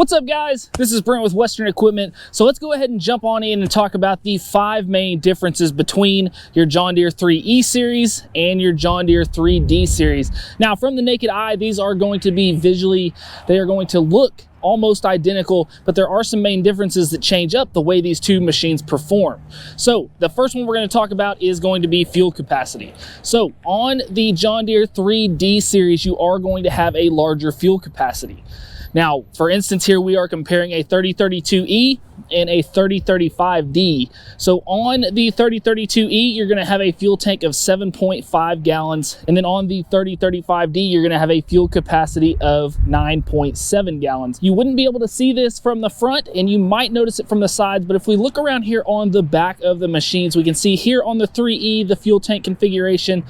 What's up, guys? This is Brent with Western Equipment. So let's go ahead and jump on in and talk about the 5 main differences between your John Deere 3E series and your John Deere 3D series. Now, from the naked eye, these are going to be visually, they are going to look almost identical, but there are some main differences that change up the way these two machines perform. So the first one we're going to talk about is going to be fuel capacity. So on the John Deere 3D series, you are going to have a larger fuel capacity. Now, for instance, here we are comparing a 3032E and a 3035D. So on the 3032E, you're going to have a fuel tank of 7.5 gallons. And then on the 3035D, you're going to have a fuel capacity of 9.7 gallons. You wouldn't be able to see this from the front, and you might notice it from the sides. But if we look around here on the back of the machines, we can see here on the 3E, the fuel tank configuration.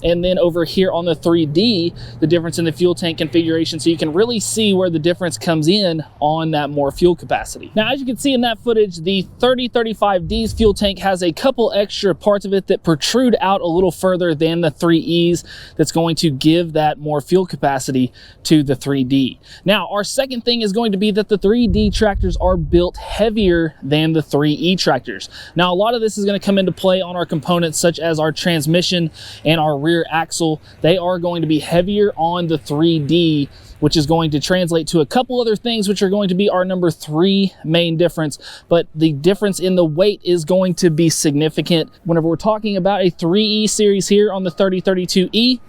And then over here on the 3D, the difference in the fuel tank configuration. So you can really see where the difference comes in on that more fuel capacity. Now, as you can see in that footage, the 3035D's fuel tank has a couple extra parts of it that protrude out a little further than the 3Es. That's going to give that more fuel capacity to the 3D. Now, our second thing is going to be that the 3D tractors are built heavier than the 3E tractors. Now, a lot of this is going to come into play on our components such as our transmission and our rear axle. They are going to be heavier on the 3D, which is going to translate to a couple other things, which are going to be our number 3 main difference. But the difference in the weight is going to be significant whenever we're talking about a 3E series here on the 3032E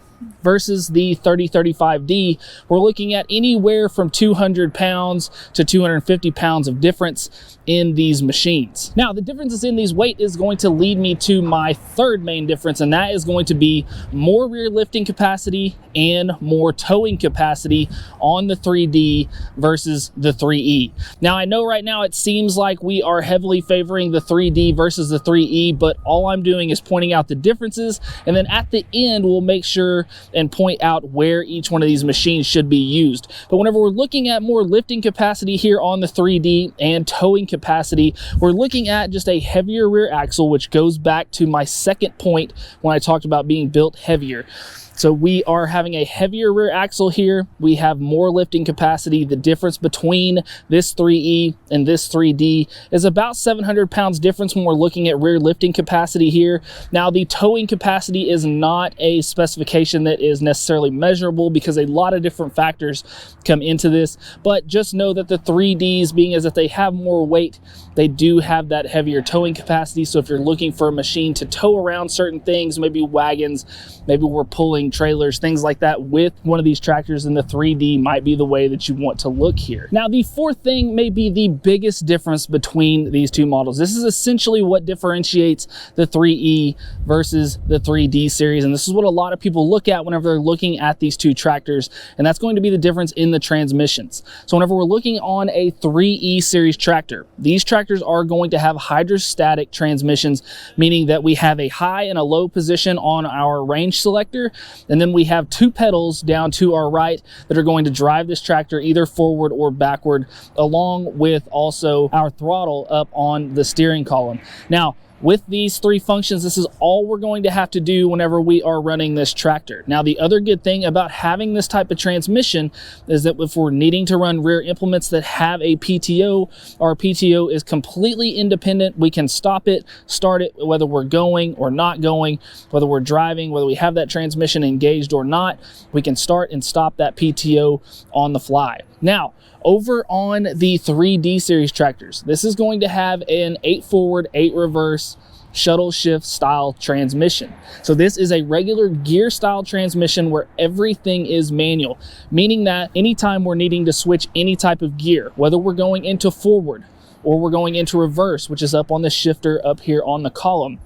versus the 3035D. We're looking at anywhere from 200 pounds to 250 pounds of difference in these machines. Now, the differences in these weight is going to lead me to my third main difference, and that is going to be more rear lifting capacity and more towing capacity on the 3D versus the 3E. Now, I know right now it seems like we are heavily favoring the 3D versus the 3E, but all I'm doing is pointing out the differences, and then at the end we'll make sure and point out where each one of these machines should be used. But whenever we're looking at more lifting capacity here on the 3D and towing capacity, we're looking at just a heavier rear axle, which goes back to my second point when I talked about being built heavier. So we are having a heavier rear axle here. We have more lifting capacity. The difference between this 3E and this 3D is about 700 pounds difference when we're looking at rear lifting capacity here. Now, the towing capacity is not a specification that is necessarily measurable because a lot of different factors come into this. But just know that the 3Ds, being as if they have more weight, they do have that heavier towing capacity. So if you're looking for a machine to tow around certain things, maybe wagons, maybe we're pulling trailers, things like that with one of these tractors, then the 3D might be the way that you want to look here. Now, the fourth thing may be the biggest difference between these two models. This is essentially what differentiates the 3E versus the 3D series, and this is what a lot of people look at whenever they're looking at these two tractors, and that's going to be the difference in the transmissions. So whenever we're looking on a 3E series tractor, these tractors are going to have hydrostatic transmissions, meaning that we have a high and a low position on our range selector, and then we have 2 pedals down to our right that are going to drive this tractor either forward or backward, along with also our throttle up on the steering column. Now, with these 3 functions, this is all we're going to have to do whenever we are running this tractor. Now, the other good thing about having this type of transmission is that if we're needing to run rear implements that have a PTO, our PTO is completely independent. We can stop it, start it, whether we're going or not going, whether we're driving, whether we have that transmission engaged or not, we can start and stop that PTO on the fly. Now, over on the 3D series tractors, this is going to have an 8 forward, 8 reverse shuttle shift style transmission. So this is a regular gear style transmission where everything is manual, meaning that anytime we're needing to switch any type of gear, whether we're going into forward or we're going into reverse, which is up on the shifter up here on the column,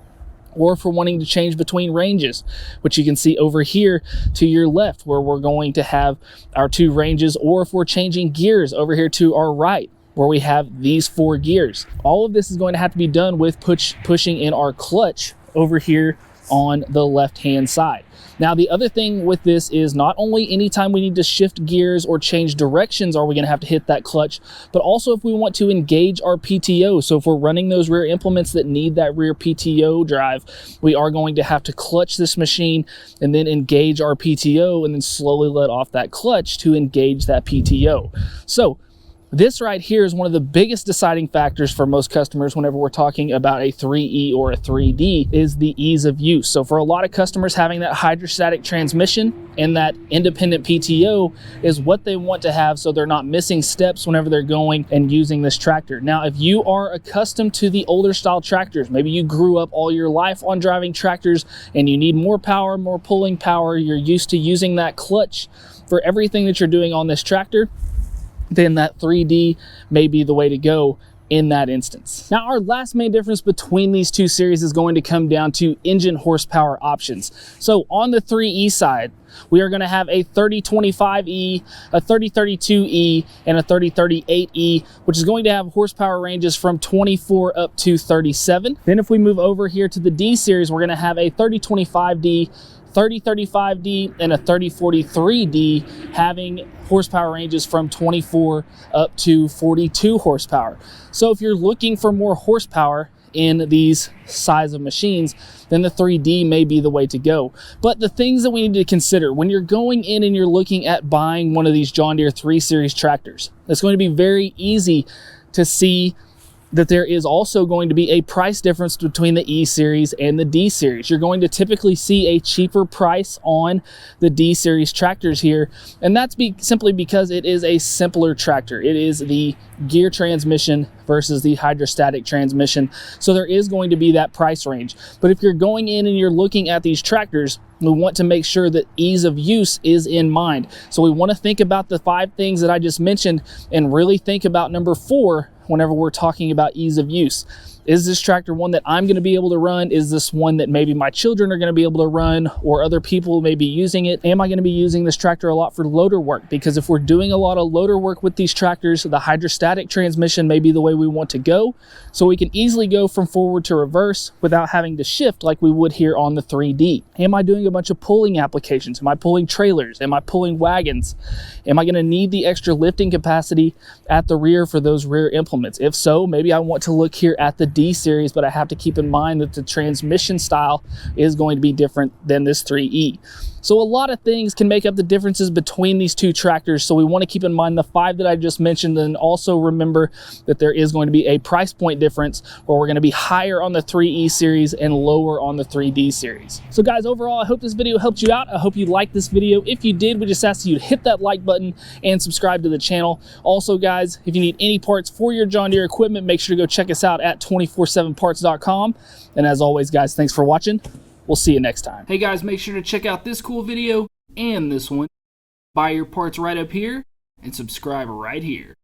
or if we're wanting to change between ranges, which you can see over here to your left where we're going to have our 2 ranges, or if we're changing gears over here to our right where we have these 4 gears. All of this is going to have to be done with pushing in our clutch over here on the left-hand side. Now, the other thing with this is not only anytime we need to shift gears or change directions are we going to have to hit that clutch, but also if we want to engage our PTO. So if we're running those rear implements that need that rear PTO drive, we are going to have to clutch this machine and then engage our PTO and then slowly let off that clutch to engage that PTO. So This right here is one of the biggest deciding factors for most customers whenever we're talking about a 3E or a 3D is the ease of use. So for a lot of customers, having that hydrostatic transmission and that independent PTO is what they want to have, so they're not missing steps whenever they're going and using this tractor. Now, if you are accustomed to the older style tractors, maybe you grew up all your life on driving tractors and you need more power, more pulling power, you're used to using that clutch for everything that you're doing on this tractor, then that 3D may be the way to go in that instance. Now, our last main difference between these two series is going to come down to engine horsepower options. So on the 3E side, we are going to have a 3025E, a 3032E, and a 3038E, which is going to have horsepower ranges from 24 up to 37. Then if we move over here to the D series, we're going to have a 3025D, 3035D, and a 3043D, having horsepower ranges from 24 up to 42 horsepower. So if you're looking for more horsepower in these size of machines, then the 3D may be the way to go. But the things that we need to consider when you're going in and you're looking at buying one of these John Deere 3 Series tractors, it's going to be very easy to see that there is also going to be a price difference between the E series and the D series. You're going to typically see a cheaper price on the D series tractors here, and that's simply because it is a simpler tractor. It is the gear transmission versus the hydrostatic transmission, so there is going to be that price range. But if you're going in and you're looking at these tractors, we want to make sure that ease of use is in mind. So we want to think about the 5 things that I just mentioned and really think about number 4 whenever we're talking about ease of use. Is this tractor one that I'm going to be able to run? Is this one that maybe my children are going to be able to run, or other people may be using it? Am I going to be using this tractor a lot for loader work? Because if we're doing a lot of loader work with these tractors, the hydrostatic transmission may be the way we want to go, so we can easily go from forward to reverse without having to shift like we would here on the 3D. Am I doing a bunch of pulling applications? Am I pulling trailers? Am I pulling wagons? Am I going to need the extra lifting capacity at the rear for those rear implements? If so, maybe I want to look here at the D series, but I have to keep in mind that the transmission style is going to be different than this 3E. So a lot of things can make up the differences between these two tractors, so we want to keep in mind the 5 that I just mentioned, and also remember that there is going to be a price point difference where we're going to be higher on the 3E series and lower on the 3D series. So guys, overall, I hope this video helped you out. I hope you liked this video. If you did, we just ask you to hit that like button and subscribe to the channel. Also guys, if you need any parts for your John Deere equipment, make sure to go check us out at 247parts.com. And as always guys, thanks for watching. We'll see you next time. Hey guys, make sure to check out this cool video and this one. Buy your parts right up here and subscribe right here.